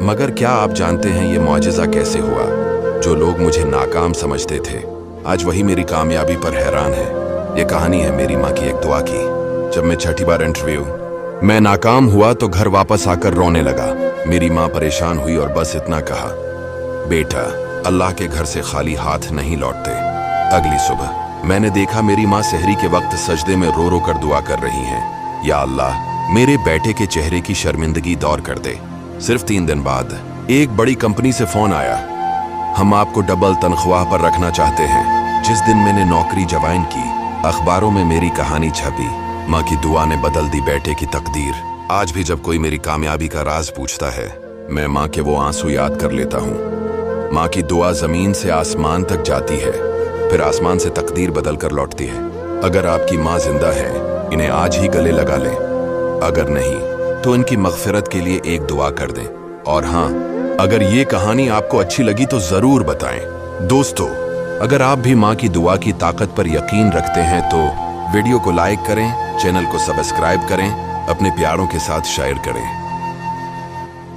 मगर क्या आप जानते हैं ये मौजिज़ा कैसे हुआ? जो लोग मुझे नाकाम समझते थे आज वही मेरी कामयाबी पर हैरान है। ये कहानी है मेरी माँ की एक दुआ की। जब मैं छठी बार इंटरव्यू मैं नाकाम हुआ तो घर वापस आकर रोने लगा। मेरी माँ परेशान हुई और बस इतना कहा, बेटा अल्लाह के घर से खाली हाथ नहीं लौटते। अगली सुबह मैंने देखा मेरी माँ सहरी के वक्त सजदे में रो रो कर दुआ कर रही हैं, या अल्लाह मेरे बेटे के चेहरे की शर्मिंदगी दूर कर दे। सिर्फ 3 दिन बाद एक बड़ी कंपनी से फोन आया, हम आपको डबल तनख्वाह पर रखना चाहते हैं। जिस दिन मैंने नौकरी ज्वाइन की अखबारों में मेरी कहानी छपी। माँ की दुआ ने बदल दी बेटे की तकदीर। आज भी जब कोई मेरी कामयाबी का राज पूछता है मैं माँ के वो आंसू याद कर लेता हूँ। माँ की दुआ जमीन से आसमान तक जाती है, फिर आसमान से तकदीर बदल कर लौटती है। अगर आपकी माँ जिंदा है इन्हें आज ही गले लगा लें, अगर नहीं तो इनकी मगफिरत के लिए एक दुआ कर दें। और हाँ, अगर ये कहानी आपको अच्छी लगी तो जरूर बताएं। दोस्तों, अगर आप भी माँ की दुआ की ताकत पर यकीन रखते हैं तो वीडियो को लाइक करें, चैनल को सब्सक्राइब करें, अपने प्यारों के साथ शेयर करें।